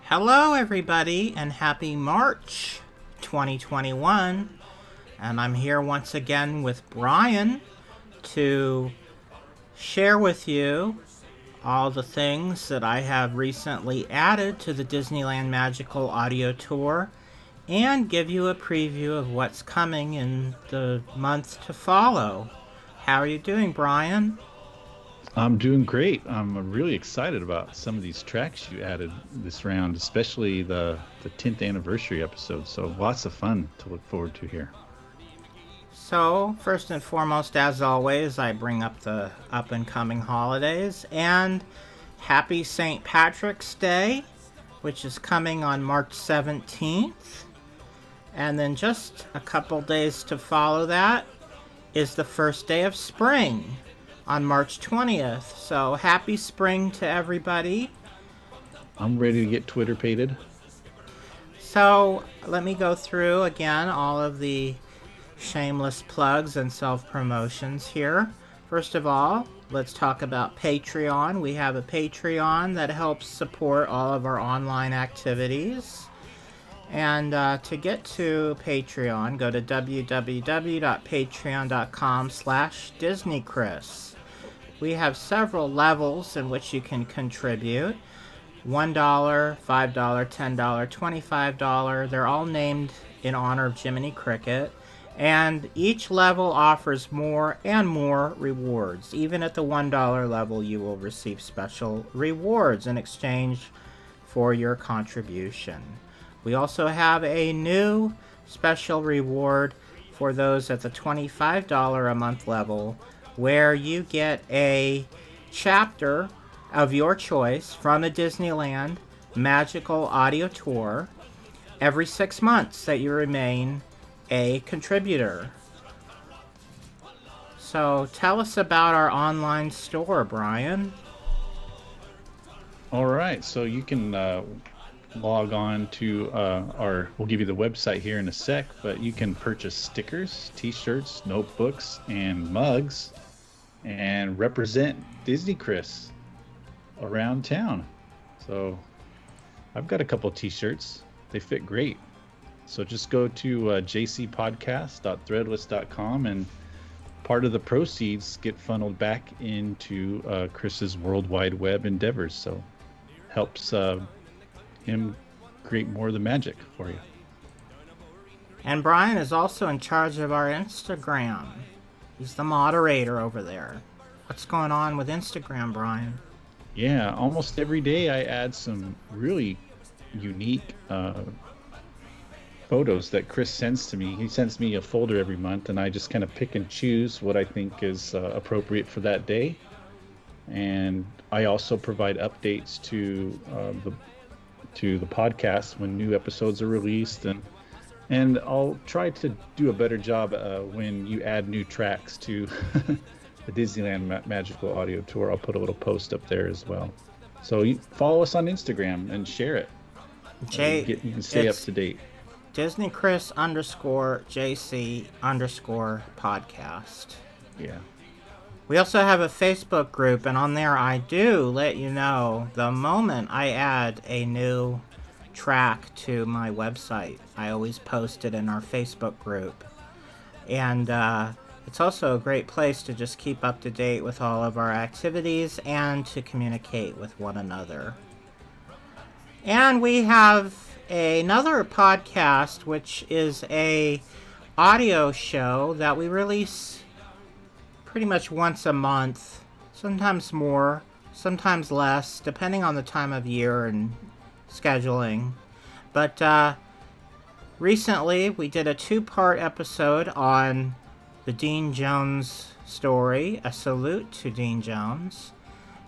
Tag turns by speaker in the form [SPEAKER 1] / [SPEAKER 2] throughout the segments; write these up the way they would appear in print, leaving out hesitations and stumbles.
[SPEAKER 1] Hello, everybody, and happy March 2021. And I'm here once again with Brian to share with you all the things that I have recently added to the Disneyland Magical Audio Tour and give you a preview of what's coming in the month to follow. How are you doing, Brian?
[SPEAKER 2] I'm doing great. I'm really excited about some of these tracks you added this round, especially the 10th anniversary episode. So lots of fun to look forward to here.
[SPEAKER 1] So, first and foremost, as always, I bring up the up-and-coming holidays. And happy St. Patrick's Day, which is coming on March 17th. And then just a couple days to follow that is the first day of spring on March 20th. So happy spring to everybody.
[SPEAKER 2] I'm ready to get Twitter pated.
[SPEAKER 1] So let me go through again all of the shameless plugs and self-promotions here. First of all, let's talk about Patreon. We have a Patreon that helps support all of our online activities. And to get to Patreon, go to www.patreon.com/DisneyChris. We have several levels in which you can contribute. $1, $5, $10, $25. They're all named in honor of Jiminy Cricket. And each level offers more and more rewards. Even at the $1 level, you will receive special rewards in exchange for your contribution. We also have a new special reward for those at the $25 a month level, where you get a chapter of your choice from the Disneyland Magical Audio Tour every 6 months that you remain a contributor. So tell us about our online store, Brian.
[SPEAKER 2] All right, so you can log on to we'll give you the website here in a sec, but you can purchase stickers, t-shirts, notebooks, and mugs and represent Disney Chris around town. So I've got a couple t-shirts. They fit great. So just go to jcpodcast.threadless.com, and part of the proceeds get funneled back into Chris's World Wide Web endeavors. So helps him create more of the magic for you.
[SPEAKER 1] And Brian is also in charge of our Instagram. He's the moderator over there. What's going on with Instagram, Brian?
[SPEAKER 2] Yeah, almost every day I add some really unique photos that Chris sends to me. He sends me a folder every month, and I just kind of pick and choose what I think is appropriate for that day. And I also provide updates to the podcast when new episodes are released, and I'll try to do a better job when you add new tracks to the Disneyland Magical Audio Tour. I'll put a little post up there as well. So you follow us on Instagram and share it. You can stay up to date.
[SPEAKER 1] DisneyChris_JC_podcast.
[SPEAKER 2] Yeah.
[SPEAKER 1] We also have a Facebook group, and on there I do let you know the moment I add a new track to my website. I always post it in our Facebook group. And it's also a great place to just keep up to date with all of our activities and to communicate with one another. And we have another podcast, which is a audio show that we release pretty much once a month, sometimes more, sometimes less, depending on the time of year and scheduling. But recently we did a 2-part episode on the Dean Jones story, A Salute to Dean Jones.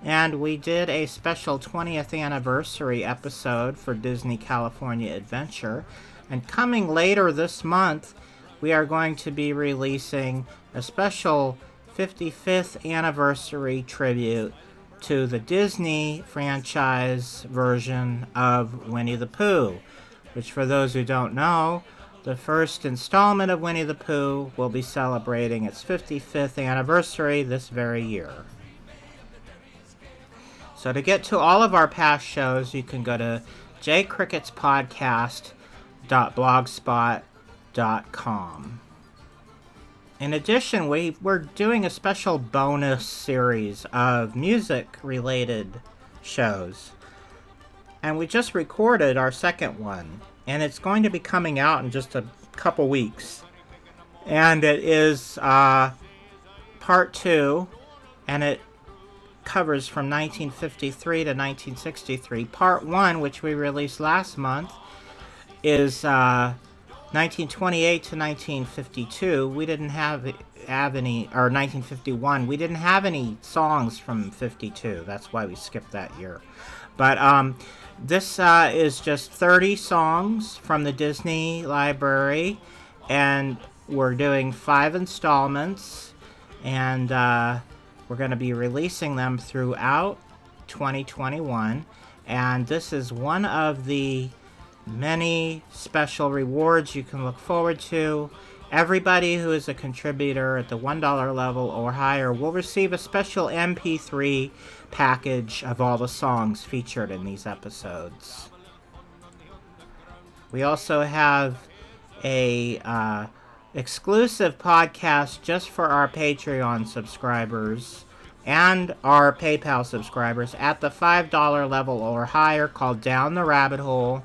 [SPEAKER 1] And we did a special 20th anniversary episode for Disney California Adventure. And coming later this month, we are going to be releasing a special 55th anniversary tribute to the Disney franchise version of Winnie the Pooh, which, for those who don't know, the first installment of Winnie the Pooh will be celebrating its 55th anniversary this very year. So to get to all of our past shows, you can go to jcricketspodcast.blogspot.com. In addition, we're doing a special bonus series of music-related shows. And we just recorded our second one. And it's going to be coming out in just a couple weeks. And it is part 2. And it covers from 1953 to 1963. Part 1, which we released last month, is 1928 to 1952. We didn't have any, or 1951. We didn't have any songs from 52. That's why we skipped that year. But this is just 30 songs from the Disney library, and we're doing 5 installments, and we're going to be releasing them throughout 2021. And this is one of the many special rewards you can look forward to. Everybody who is a contributor at the $1 level or higher will receive a special MP3 package of all the songs featured in these episodes. We also have a exclusive podcast just for our Patreon subscribers and our PayPal subscribers at the $5 level or higher, called Down the Rabbit Hole.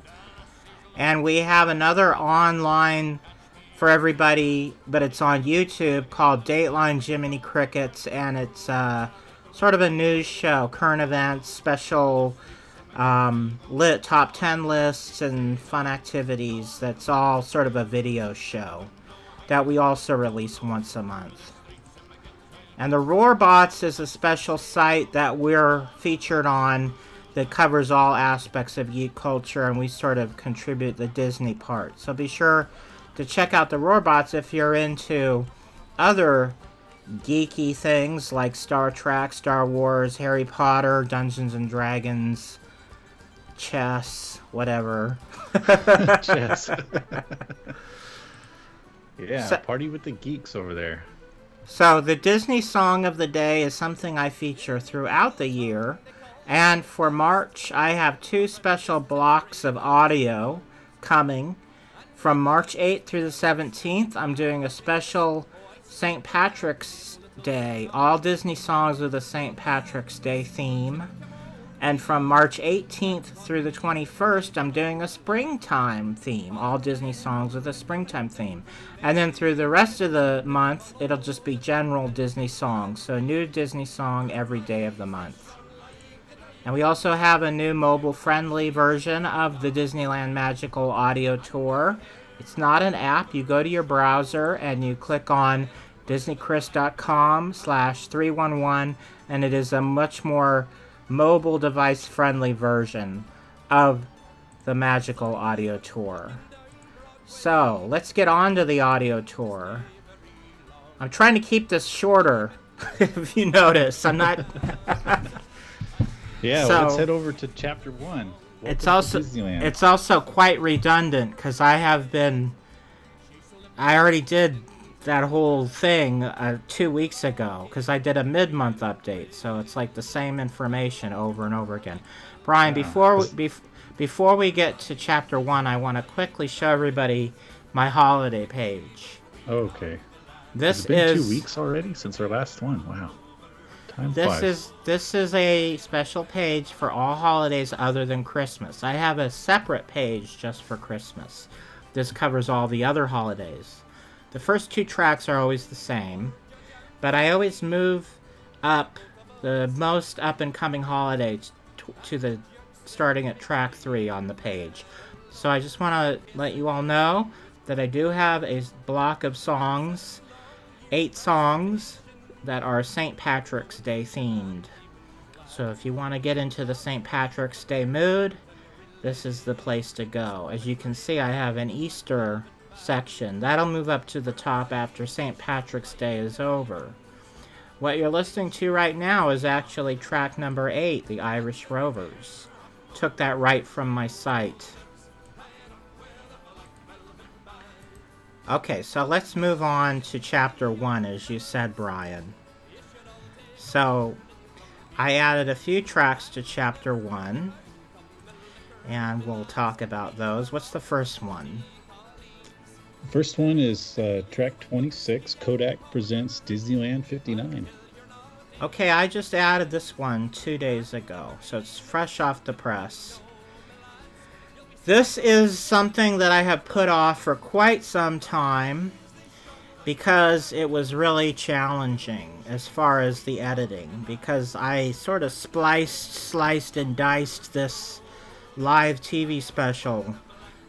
[SPEAKER 1] And we have another online for everybody, but it's on YouTube, called Dateline Jiminy Crickets, and it's sort of a news show, current events, special top 10 lists and fun activities. That's all sort of a video show that we also release once a month. And the Roarbots is a special site that we're featured on that covers all aspects of geek culture, and we sort of contribute the Disney part. So be sure to check out the Roarbots if you're into other geeky things like Star Trek, Star Wars, Harry Potter, Dungeons and Dragons, chess, whatever.
[SPEAKER 2] Chess. Yeah, party with the geeks over there.
[SPEAKER 1] So the Disney Song of the Day is something I feature throughout the year. And for March, I have 2 special blocks of audio coming. From March 8th through the 17th, I'm doing a special St. Patrick's Day, all Disney songs with a St. Patrick's Day theme. And from March 18th through the 21st, I'm doing a springtime theme, all Disney songs with a springtime theme. And then through the rest of the month, it'll just be general Disney songs. So a new Disney song every day of the month. And we also have a new mobile-friendly version of the Disneyland Magical Audio Tour. It's not an app. You go to your browser and you click on disneychris.com/311, and it is a much more mobile device-friendly version of the Magical Audio Tour. So, let's get on to the audio tour. I'm trying to keep this shorter, if you notice. I'm not...
[SPEAKER 2] Yeah,
[SPEAKER 1] so,
[SPEAKER 2] well, let's head over to Chapter 1.
[SPEAKER 1] It's also quite redundant, because I already did that whole thing 2 weeks ago, because I did a mid-month update, so it's like the same information over and over again. Brian, before we get to Chapter 1, I want to quickly show everybody my holiday page.
[SPEAKER 2] Okay.
[SPEAKER 1] It's
[SPEAKER 2] been 2 weeks already since our last one. Wow.
[SPEAKER 1] This is a special page for all holidays other than Christmas. I have a separate page just for Christmas. This covers all the other holidays. The first 2 tracks are always the same, but I always move up the most up-and-coming holidays to the starting at track 3 on the page. So I just want to let you all know that I do have a block of songs, 8 songs, that are St. Patrick's Day themed. So if you want to get into the St. Patrick's Day mood, this is the place to go. As you can see, I have an Easter section. That'll move up to the top after St. Patrick's Day is over. What you're listening to right now is actually track number 8, The Irish Rovers. Took that right from my site. Okay, so let's move on to Chapter 1, as you said, Brian. So, I added a few tracks to Chapter 1. and we'll talk about those. What's the first one?
[SPEAKER 2] First one is track 26, Kodak presents Disneyland 59.
[SPEAKER 1] Okay, I just added this one 2 days ago, so it's fresh off the press. This is something that I have put off for quite some time because it was really challenging as far as the editing, because I sort of sliced and diced this live TV special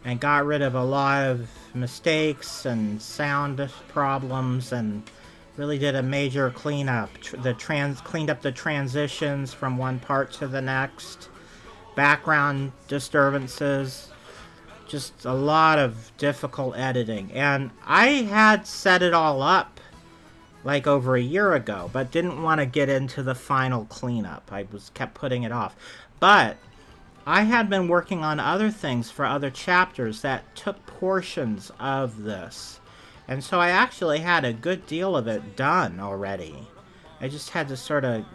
[SPEAKER 1] and got rid of a lot of mistakes and sound problems and really did a major cleanup. Cleaned up the transitions from one part to the next, background disturbances, just a lot of difficult editing. And I had set it all up like over a year ago, but didn't want to get into the final cleanup. I kept putting it off. But I had been working on other things for other chapters that took portions of this. And so I actually had a good deal of it done already. I just had to sort of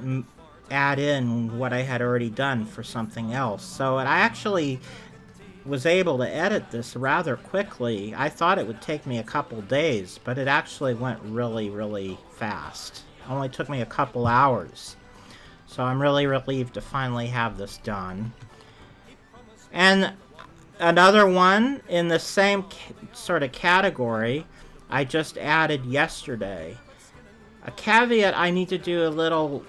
[SPEAKER 1] add in what I had already done for something else. So I actually was able to edit this rather quickly. I thought it would take me a couple days, but it actually went really, really fast. It only took me a couple hours. So I'm really relieved to finally have this done. And another one in the same sort of category, I just added yesterday. A caveat, I need to do a little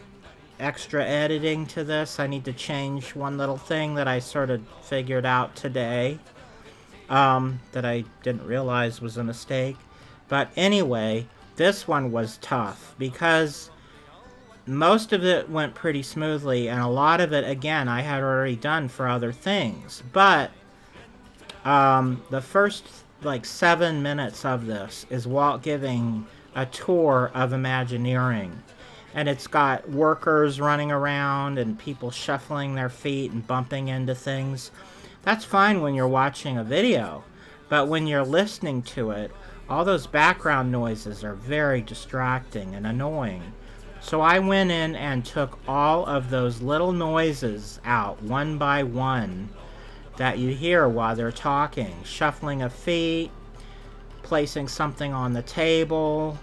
[SPEAKER 1] extra editing to this. I need to change one little thing that I sort of figured out today that I didn't realize was a mistake. But anyway, this one was tough because most of it went pretty smoothly, and a lot of it, again, I had already done for other things. But the first, 7 minutes of this is Walt giving a tour of Imagineering. And it's got workers running around and people shuffling their feet and bumping into things. That's fine when you're watching a video. But when you're listening to it, all those background noises are very distracting and annoying. So I went in and took all of those little noises out one by one that you hear while they're talking. Shuffling of feet, placing something on the table,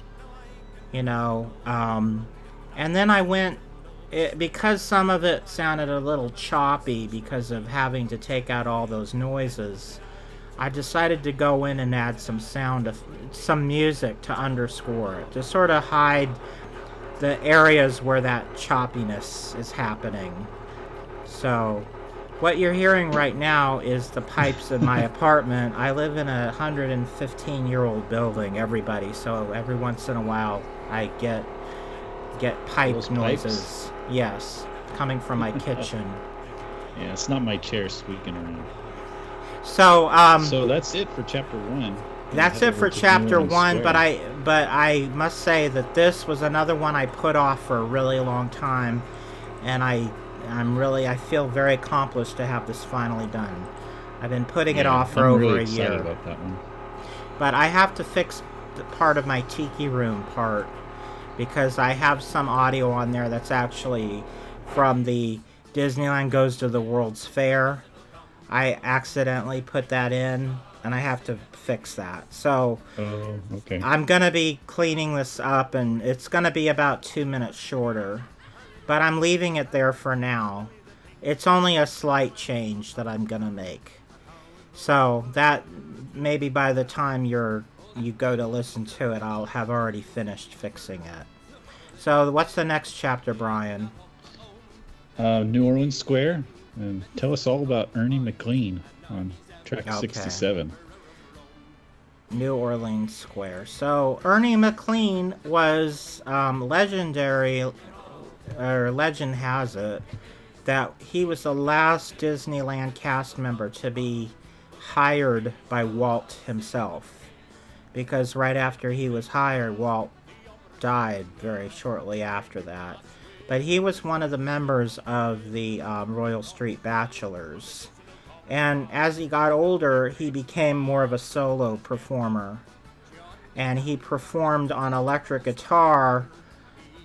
[SPEAKER 1] and then I went, because some of it sounded a little choppy because of having to take out all those noises, I decided to go in and add some music to underscore it, to sort of hide the areas where that choppiness is happening. So what you're hearing right now is the pipes in my apartment. I live in a 115-year-old building, everybody, so every once in a while I get pipe
[SPEAKER 2] Those
[SPEAKER 1] noises.
[SPEAKER 2] pipes?
[SPEAKER 1] Yes, coming from my kitchen.
[SPEAKER 2] Yeah, it's not my chair squeaking around.
[SPEAKER 1] So
[SPEAKER 2] So that's it for chapter 1.
[SPEAKER 1] that's it for chapter 1, but I must say that this was another one I put off for a really long time, and I feel very accomplished to have this finally done. I've been putting it off for over
[SPEAKER 2] really
[SPEAKER 1] a year.
[SPEAKER 2] about that one.
[SPEAKER 1] But I have to fix the part of my Tiki Room part, because I have some audio on there that's actually from the Disneyland Goes to the World's Fair. I accidentally put that in, and I have to fix that. So
[SPEAKER 2] okay.
[SPEAKER 1] I'm going to be cleaning this up, and it's going to be about 2 minutes shorter. But I'm leaving it there for now. It's only a slight change that I'm going to make. So that maybe by the time you go to listen to it, I'll have already finished fixing it. So what's the next chapter, Brian?
[SPEAKER 2] New Orleans Square. And tell us all about Ernie McLean on track 67.
[SPEAKER 1] New Orleans Square. So Ernie McLean was legendary, or legend has it, that he was the last Disneyland cast member to be hired by Walt himself. Because right after he was hired, Walt died very shortly after that. But he was one of the members of the Royal Street Bachelors. And as he got older, he became more of a solo performer. And he performed on electric guitar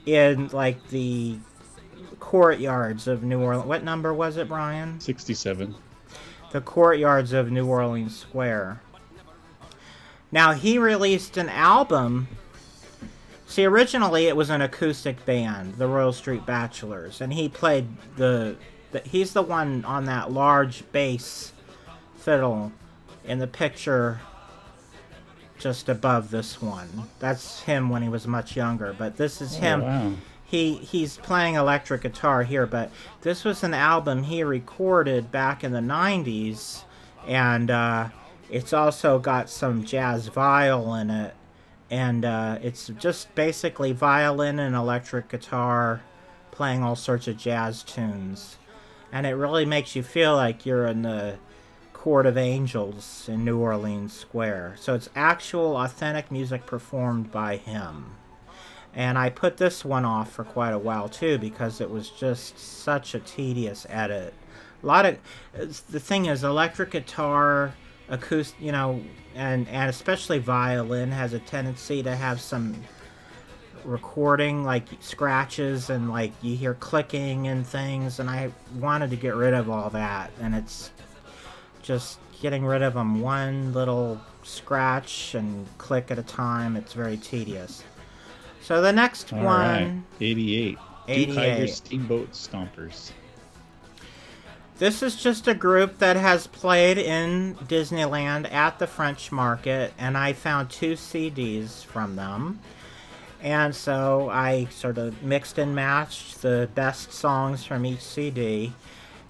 [SPEAKER 1] in, the courtyards of New Orleans. What number was it, Brian?
[SPEAKER 2] 67.
[SPEAKER 1] the courtyards of New Orleans Square. Now, he released an album. See, originally it was an acoustic band, the Royal Street Bachelors, and he played he's the one on that large bass fiddle in the picture just above this one. That's him when he was much younger, but this is him.
[SPEAKER 2] Wow.
[SPEAKER 1] He's playing electric guitar here, but this was an album he recorded back in the 90s, and it's also got some jazz viol in it, and it's just basically violin and electric guitar playing all sorts of jazz tunes, and it really makes you feel like you're in the Court of Angels in New Orleans Square. So it's actual authentic music performed by him. And I put this one off for quite a while too, because it was just such a tedious edit. The thing is, electric guitar, acoustic, and especially violin has a tendency to have some recording, like scratches, and like you hear clicking and things, and I wanted to get rid of all that, and it's just getting rid of them one little scratch and click at a time. It's very tedious. So the next
[SPEAKER 2] All
[SPEAKER 1] one...
[SPEAKER 2] right. 88. Duke Hyder Steamboat Stompers.
[SPEAKER 1] This is just a group that has played in Disneyland at the French Market, and I found 2 CDs from them. And so I sort of mixed and matched the best songs from each CD.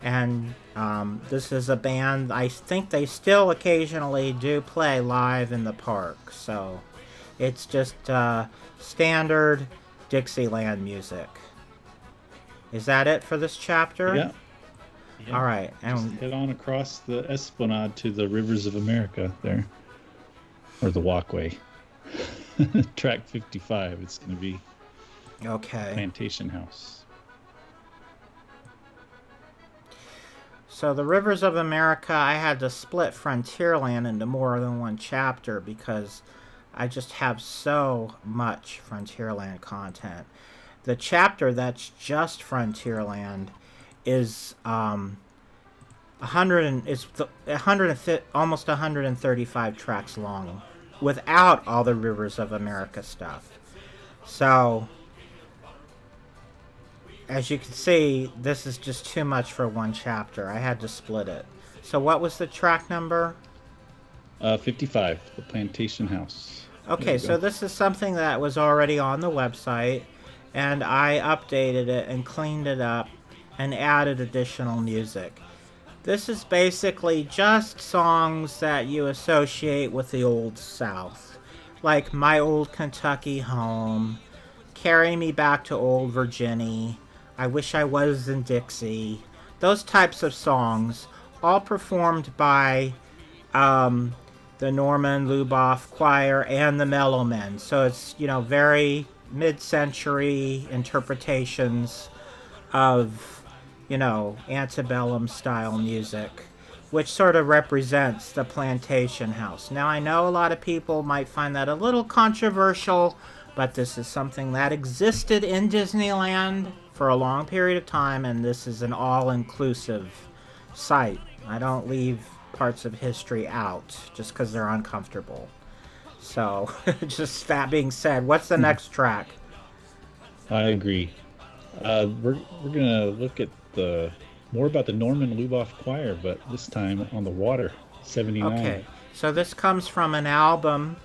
[SPEAKER 1] And this is a band, I think they still occasionally do play live in the park. So it's just standard Dixieland music. Is that it for this chapter?
[SPEAKER 2] Yeah.
[SPEAKER 1] All right.
[SPEAKER 2] Just head on across the Esplanade to the Rivers of America there. Or the walkway. Track 55. It's going to be Plantation House.
[SPEAKER 1] So the Rivers of America, I had to split Frontierland into more than one chapter because I just have so much Frontierland content. The chapter that's just Frontierland is almost 135 tracks long, without all the Rivers of America stuff. So, as you can see, this is just too much for one chapter. I had to split it. So what was the track number?
[SPEAKER 2] 55, the Plantation House.
[SPEAKER 1] Okay, so this is something that was already on the website, and I updated it and cleaned it up and added additional music. This is basically just songs that you associate with the Old South, like My Old Kentucky Home, Carry Me Back to Old Virginia, I Wish I Was in Dixie, those types of songs, all performed by the Norman Luboff Choir and the Mellow Men. So it's, very mid-century interpretations of, antebellum style music, which sort of represents the Plantation House. Now, I know a lot of people might find that a little controversial, but this is something that existed in Disneyland for a long period of time, and this is an all-inclusive site. I don't leave parts of history out just because they're uncomfortable. So, just that being said, what's the next track?
[SPEAKER 2] I agree. We're gonna look at more about the Norman Luboff Choir, but this time on the water, 79.
[SPEAKER 1] Okay, so this comes from an album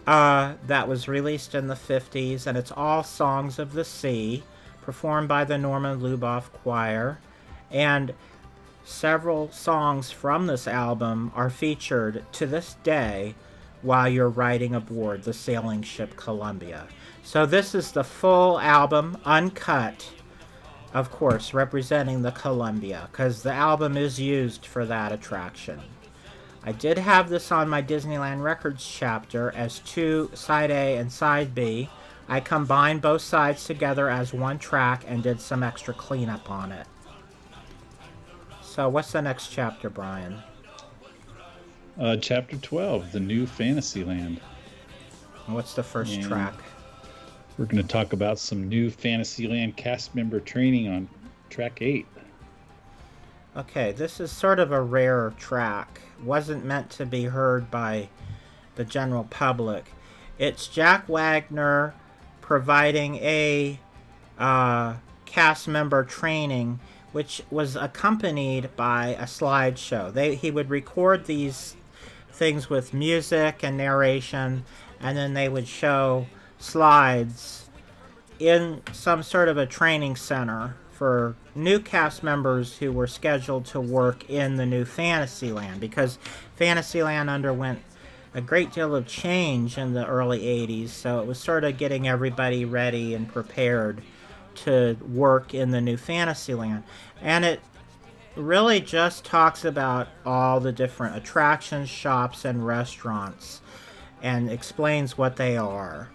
[SPEAKER 1] that was released in the 50s, and it's all songs of the sea, performed by the Norman Luboff Choir, and several songs from this album are featured to this day while you're riding aboard the sailing ship Columbia. So this is the full album, uncut, of course, representing the Columbia, because the album is used for that attraction. I did have this on my Disneyland Records chapter as 2 Side A and Side B. I combined both sides together as one track and did some extra cleanup on it. So what's the next chapter, Brian?
[SPEAKER 2] Chapter 12, the new Fantasyland.
[SPEAKER 1] What's the first track?
[SPEAKER 2] We're going to talk about some new Fantasyland cast member training on track 8.
[SPEAKER 1] Okay, this is sort of a rare track. Wasn't meant to be heard by the general public. It's Jack Wagner providing a cast member training, which was accompanied by a slideshow. He would record these things with music and narration, and then they would show slides in some sort of a training center for new cast members who were scheduled to work in the new Fantasyland, because Fantasyland underwent a great deal of change in the early 80s, so it was sort of getting everybody ready and prepared to work in the new Fantasyland. And it really just talks about all the different attractions, shops, and restaurants and explains what they are.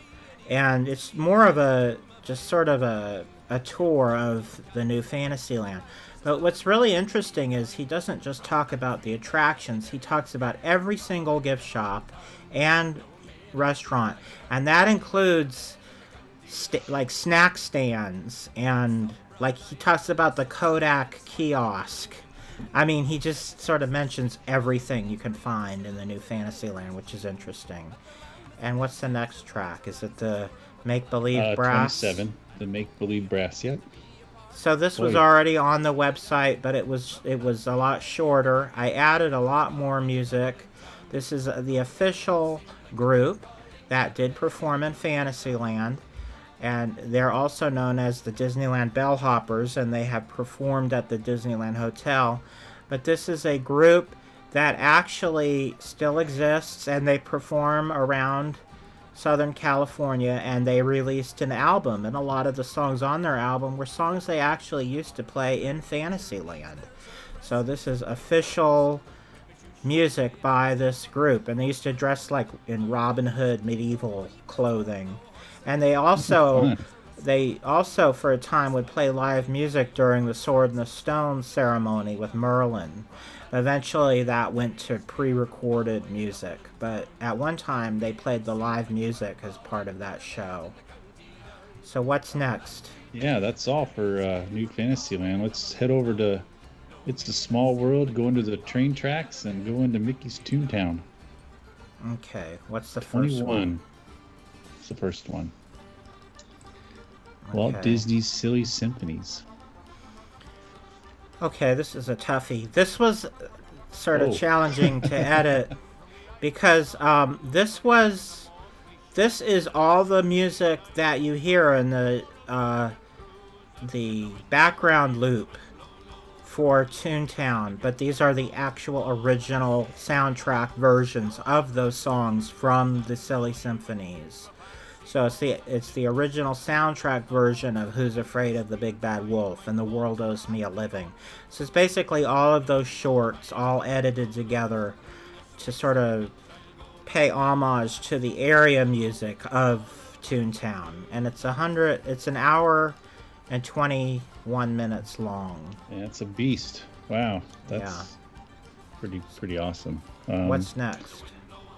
[SPEAKER 1] And it's more of a just sort of a tour of the new Fantasyland. But what's really interesting is he doesn't just talk about the attractions, he talks about every single gift shop and restaurant. And that includes like snack stands, and like he talks about the Kodak kiosk. I mean, he just sort of mentions everything you can find in the new Fantasyland, which is interesting. And what's the next track? Is it the Make Believe Brass?
[SPEAKER 2] 27, the Make Believe Brass. Yep.
[SPEAKER 1] So this was already on the website, but it was a lot shorter. I added a lot more music. This is the official group that did perform in Fantasyland, and they're also known as the Disneyland Bellhoppers, and they have performed at the Disneyland Hotel. But this is a group that actually still exists, and they perform around Southern California, and they released an album, and a lot of the songs on their album were songs they actually used to play in Fantasyland. So this is official music by this group, and they used to dress like in Robin Hood medieval clothing. And they also for a time would play live music during the Sword and the Stone ceremony with Merlin. Eventually that went to pre-recorded music, but at one time they played the live music as part of that show. So what's next?
[SPEAKER 2] Yeah, that's all for New Fantasyland. Let's head over to It's a Small World, go into the train tracks, and go into Mickey's Toontown.
[SPEAKER 1] Okay, what's the first
[SPEAKER 2] 21.
[SPEAKER 1] one?
[SPEAKER 2] It's the first one.
[SPEAKER 1] Okay.
[SPEAKER 2] Walt Disney's Silly Symphonies.
[SPEAKER 1] Okay, this is a toughie. This was sort of challenging to edit because this is all the music that you hear in the background loop for Toontown, but these are the actual original soundtrack versions of those songs from the Silly Symphonies. So it's the original soundtrack version of Who's Afraid of the Big Bad Wolf and The World Owes Me a Living. So it's basically all of those shorts all edited together to sort of pay homage to the area music of Toontown. And it's an hour and 21 minutes long.
[SPEAKER 2] Yeah, it's a beast. Wow, that's pretty awesome.
[SPEAKER 1] What's next?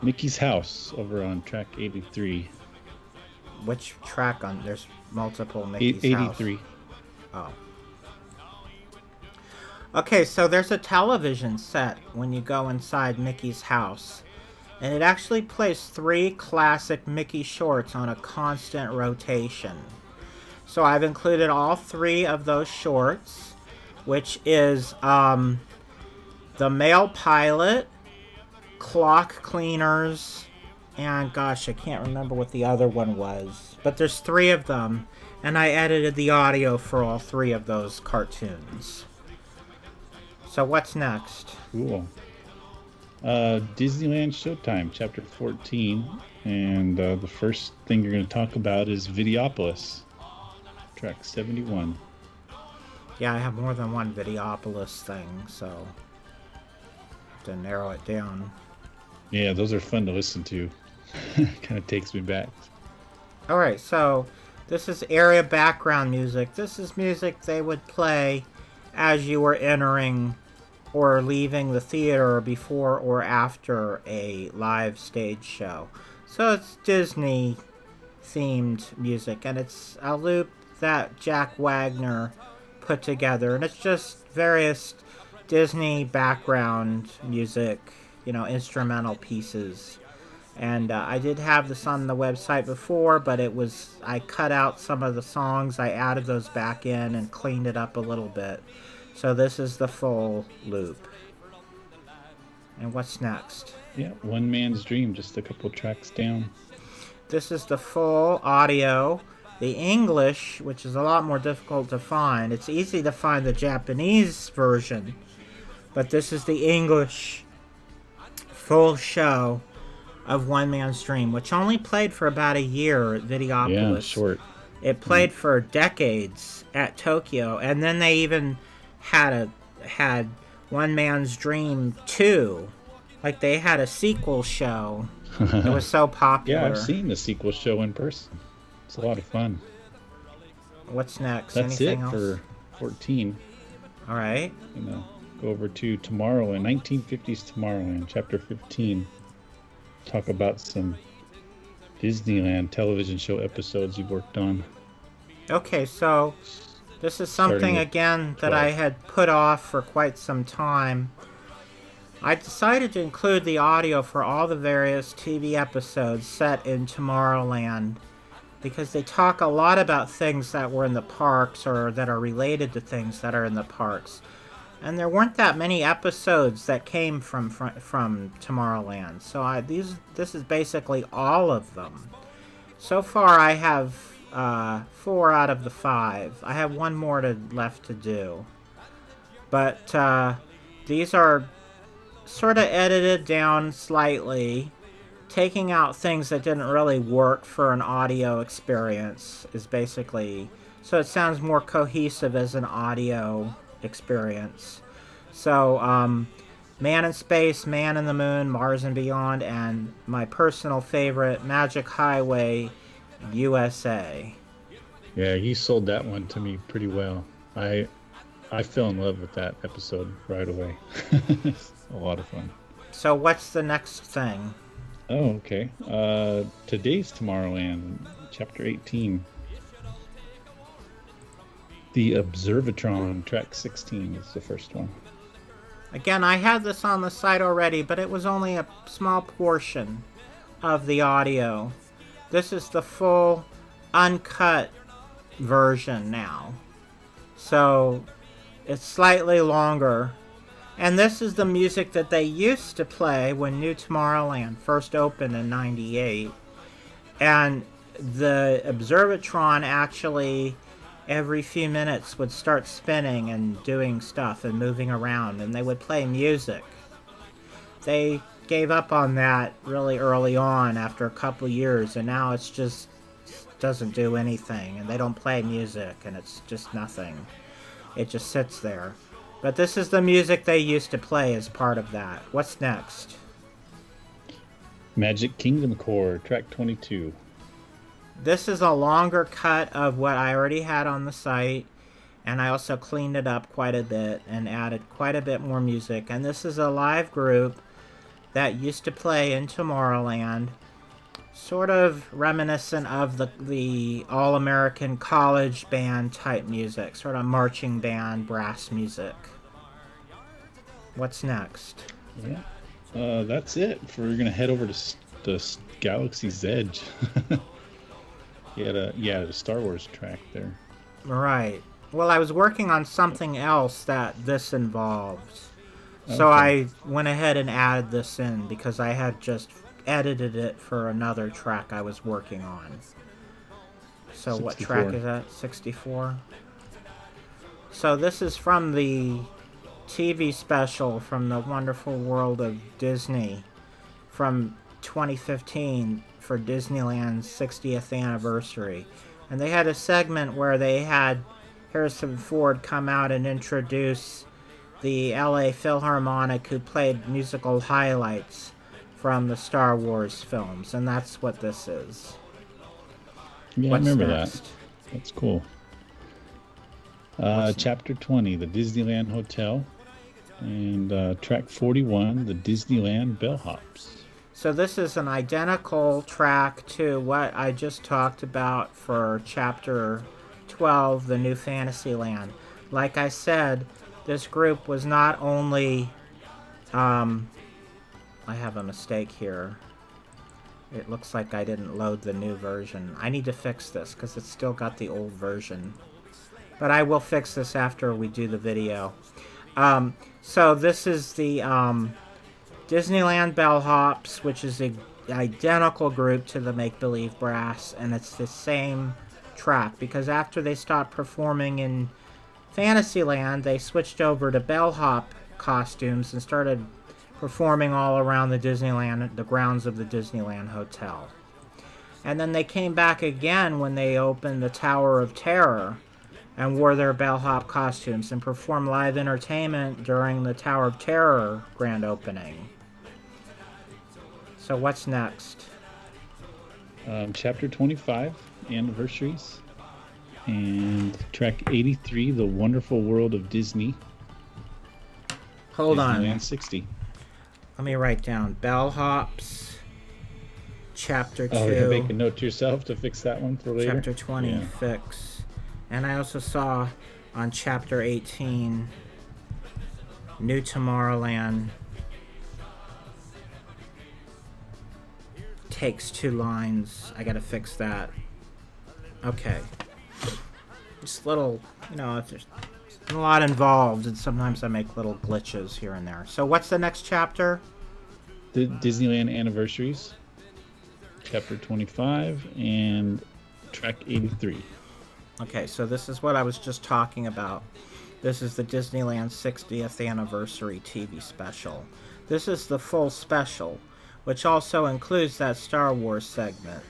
[SPEAKER 2] Mickey's House over on track 83.
[SPEAKER 1] Which track on? There's multiple Mickey's
[SPEAKER 2] 83.
[SPEAKER 1] House. Oh. Okay, so there's a television set when you go inside Mickey's house. And it actually plays 3 classic Mickey shorts on a constant rotation. So I've included all 3 of those shorts, which is The Male Pilot, Clock Cleaners, and gosh, I can't remember what the other one was. But there's 3 of them, and I edited the audio for all 3 of those cartoons. So what's next?
[SPEAKER 2] Cool. Disneyland Showtime, Chapter 14. And the first thing you're going to talk about is Videopolis, track 71.
[SPEAKER 1] Yeah, I have more than one Videopolis thing, so I have to narrow it down.
[SPEAKER 2] Yeah, those are fun to listen to. Kind of takes me back.
[SPEAKER 1] Alright, so this is area background music. This is music they would play as you were entering or leaving the theater before or after a live stage show. So it's Disney themed music, and it's a loop that Jack Wagner put together, and it's just various Disney background music, instrumental pieces. And I did have this on the website before, but I cut out some of the songs, I added those back in and cleaned it up a little bit. So this is the full loop. And what's next?
[SPEAKER 2] Yeah, One Man's Dream, just a couple tracks down.
[SPEAKER 1] This is the full audio. The English, which is a lot more difficult to find. It's easy to find the Japanese version, but this is the English full show of One Man's Dream, which only played for about a year at Videopolis.
[SPEAKER 2] Yeah, short.
[SPEAKER 1] It played for decades at Tokyo, and then they even had One Man's Dream 2. Like, they had a sequel show. It was so popular.
[SPEAKER 2] Yeah, I've seen the sequel show in person. It's a lot of fun.
[SPEAKER 1] What's next?
[SPEAKER 2] That's
[SPEAKER 1] Anything
[SPEAKER 2] it
[SPEAKER 1] else?
[SPEAKER 2] for 14.
[SPEAKER 1] All right.
[SPEAKER 2] Go over to Tomorrowland, 1950s Tomorrowland, Chapter 15. Talk about some Disneyland television show episodes you've worked on.
[SPEAKER 1] Okay, so this is something, again, that I had put off for quite some time. I decided to include the audio for all the various TV episodes set in Tomorrowland because they talk a lot about things that were in the parks or that are related to things that are in the parks. And there weren't that many episodes that came from Tomorrowland. So this is basically all of them. So far I have 4 out of the 5. I have one more left to do. But these are sort of edited down slightly. Taking out things that didn't really work for an audio experience is basically... So it sounds more cohesive as an audio experience. So, Man in Space, Man in the Moon, Mars and Beyond, and my personal favorite, Magic Highway USA.
[SPEAKER 2] Yeah, you sold that one to me pretty well. I fell in love with that episode right away. It's a lot of fun.
[SPEAKER 1] So what's the next thing?
[SPEAKER 2] Oh, okay. Today's Tomorrowland, Chapter 18. The Observatron, track 16 is the first one.
[SPEAKER 1] Again, I had this on the site already, but it was only a small portion of the audio. This is the full, uncut version now. So, it's slightly longer. And this is the music that they used to play when New Tomorrowland first opened in '98. And the Observatron actually, every few minutes, would start spinning and doing stuff and moving around, and they would play music. They gave up on that really early on after a couple years, and now it's just doesn't do anything, and they don't play music, and it's just nothing. It just sits there. But this is the music they used to play as part of that. What's next?
[SPEAKER 2] Magic Kingdom Core, track 22.
[SPEAKER 1] This is a longer cut of what I already had on the site, and I also cleaned it up quite a bit and added quite a bit more music. And this is a live group that used to play in Tomorrowland, sort of reminiscent of the all-American college band type music, sort of marching band, brass music. What's next?
[SPEAKER 2] Yeah, that's it. We're gonna head over to the Galaxy's Edge. The Star Wars track there.
[SPEAKER 1] Right. Well, I was working on something else that this involved. So I went ahead and added this in because I had just edited it for another track I was working on. So 64. What track is that? 64? So this is from the TV special from the Wonderful World of Disney from 2015 for Disneyland's 60th anniversary. And they had a segment where they had Harrison Ford come out and introduce the LA Philharmonic who played musical highlights from the Star Wars films. And that's what this is.
[SPEAKER 2] Yeah, what's I remember next? That. That's cool. Chapter 20, the Disneyland Hotel. And track 41, the Disneyland Bellhops.
[SPEAKER 1] So this is an identical track to what I just talked about for Chapter 12, the New Fantasyland. Like I said, this group was not only... I have a mistake here. It looks like I didn't load the new version. I need to fix this because it's still got the old version. But I will fix this after we do the video. So this is the Disneyland Bellhops, which is an identical group to the Make Believe Brass, and it's the same track because after they stopped performing in Fantasyland, they switched over to bellhop costumes and started performing all around the grounds of the Disneyland Hotel. And then they came back again when they opened the Tower of Terror and wore their bellhop costumes and performed live entertainment during the Tower of Terror grand opening. So what's next?
[SPEAKER 2] Chapter 25, Anniversaries. And track 83, The Wonderful World of Disney.
[SPEAKER 1] Hold
[SPEAKER 2] Disneyland
[SPEAKER 1] on.
[SPEAKER 2] 60.
[SPEAKER 1] Let me write down Bellhops, Chapter 2.
[SPEAKER 2] Oh, yeah, make a note to yourself to fix that one for later.
[SPEAKER 1] Chapter 20, fix. And I also saw on Chapter 18, New Tomorrowland takes 2 lines. I gotta fix that. Okay. Just little, there's a lot involved, and sometimes I make little glitches here and there. So what's the next chapter?
[SPEAKER 2] The Disneyland Anniversaries, Chapter 25, and track 83.
[SPEAKER 1] Okay, so this is what I was just talking about. This is the Disneyland 60th Anniversary TV special. This is the full special, which also includes that Star Wars segment.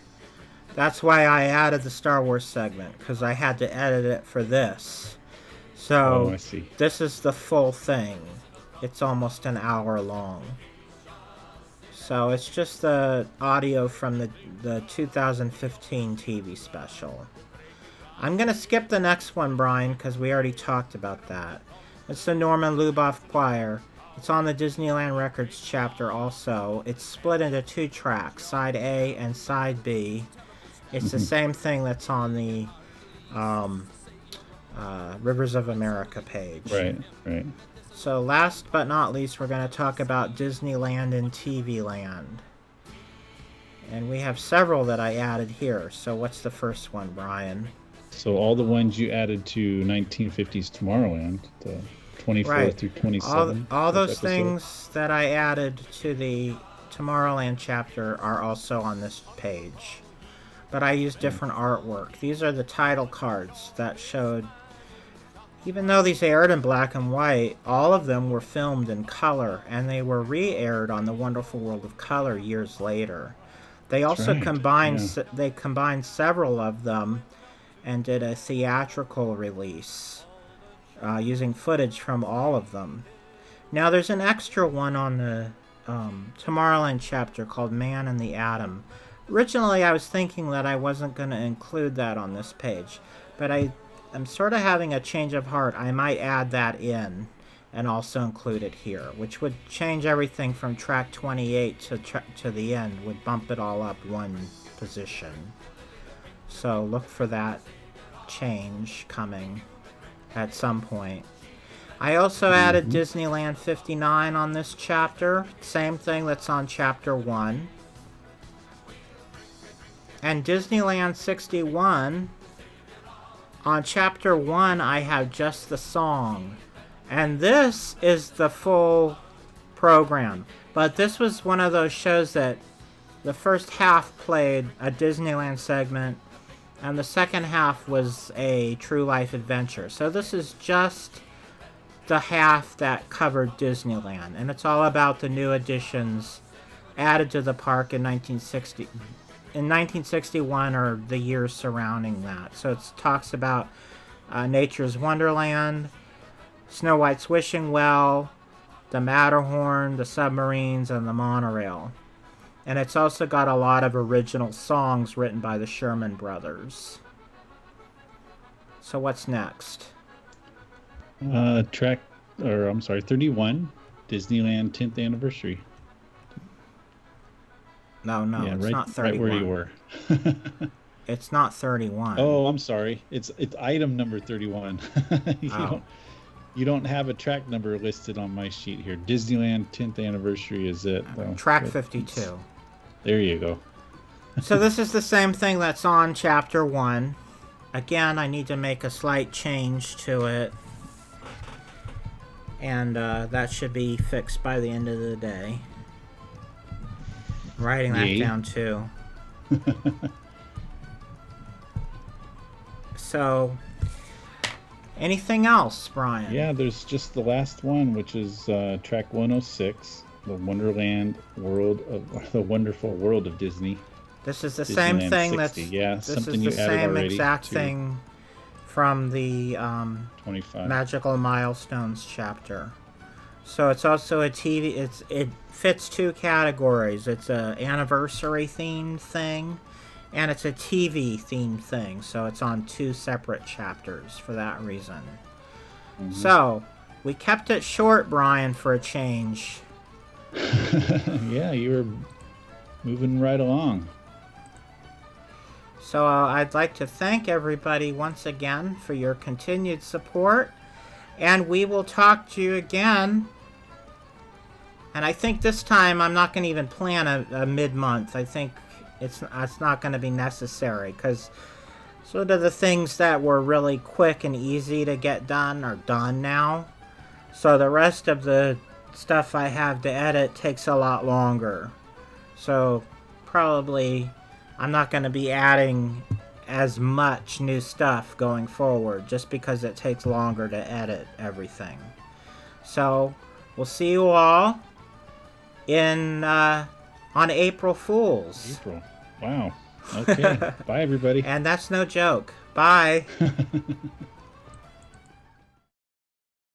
[SPEAKER 1] That's why I added the Star Wars segment, because I had to edit it for this. So,
[SPEAKER 2] I see.
[SPEAKER 1] This is the full thing. It's almost an hour long. So it's just the audio from the 2015 TV special. I'm going to skip the next one, Brian, because we already talked about that. It's the Norman Luboff Choir. It's on the Disneyland Records chapter also. It's split into 2 tracks, Side A and Side B. It's the same thing that's on the Rivers of America page.
[SPEAKER 2] Right.
[SPEAKER 1] So last but not least, we're going to talk about Disneyland and TV Land. And we have several that I added here. So what's the first one, Brian?
[SPEAKER 2] So all the ones you added to 1950s Tomorrowland, the 24 through 27.
[SPEAKER 1] All those things that I added to the Tomorrowland chapter are also on this page. But I used different artwork. These are the title cards that showed, even though these aired in black and white, all of them were filmed in color, and they were re-aired on The Wonderful World of Color years later. They also combined several of them and did a theatrical release using footage from all of them. Now there's an extra one on the Tomorrowland chapter called Man and the Atom. Originally I was thinking that I wasn't going to include that on this page, but I'm sort of having a change of heart. I might add that in and also include it here, which would change everything from track 28 to the end, would bump it all up 1 position. So look for that change coming at some point. I also added Disneyland 59 on this chapter, same thing that's on chapter 1. And Disneyland 61, on chapter 1 I have just the song. And this is the full program. But this was one of those shows that the first half played a Disneyland segment and the second half was a True Life Adventure. So this is just the half that covered Disneyland. And it's all about the new additions added to the park in 1961 or the years surrounding that. So it talks about Nature's Wonderland, Snow White's Wishing Well, the Matterhorn, the submarines, and the monorail. And it's also got a lot of original songs written by the Sherman Brothers. So what's next?
[SPEAKER 2] 31, Disneyland 10th Anniversary.
[SPEAKER 1] No,
[SPEAKER 2] Yeah,
[SPEAKER 1] it's
[SPEAKER 2] right,
[SPEAKER 1] not 31.
[SPEAKER 2] right where you were.
[SPEAKER 1] It's not 31.
[SPEAKER 2] Oh, I'm sorry. It's item number 31. You don't have a track number listed on my sheet here. Disneyland 10th anniversary is it, though.
[SPEAKER 1] Track 52.
[SPEAKER 2] There you go.
[SPEAKER 1] So this is the same thing that's on Chapter 1. Again, I need to make a slight change to it. And that should be fixed by the end of the day. I'm writing that down too. So, anything else, Brian?
[SPEAKER 2] Yeah, there's just the last one, which is track 106, the Wonderful World of Disney.
[SPEAKER 1] This is the
[SPEAKER 2] Disneyland
[SPEAKER 1] same thing
[SPEAKER 2] 60. Yeah,
[SPEAKER 1] this
[SPEAKER 2] something
[SPEAKER 1] is
[SPEAKER 2] you
[SPEAKER 1] the
[SPEAKER 2] added
[SPEAKER 1] same
[SPEAKER 2] already
[SPEAKER 1] exact
[SPEAKER 2] to
[SPEAKER 1] thing from the
[SPEAKER 2] 25.
[SPEAKER 1] Magical Milestones chapter. So it's also a TV. It fits two categories. It's a anniversary themed thing, and it's a TV themed thing. So it's on two separate chapters for that reason. Mm-hmm. So we kept it short, Brian, for a change.
[SPEAKER 2] Yeah, you were moving right along.
[SPEAKER 1] So I'd like to thank everybody once again for your continued support. And we will talk to you again. And I think this time I'm not going to even plan a mid-month. I think it's not going to be necessary. Because sort of the things that were really quick and easy to get done are done now. So the rest of the stuff I have to edit takes a lot longer. So probably I'm not going to be adding as much new stuff going forward just because it takes longer to edit everything. So we'll see you all in on April Fools.
[SPEAKER 2] April. Wow. Okay. Bye, everybody.
[SPEAKER 1] And that's no joke. Bye.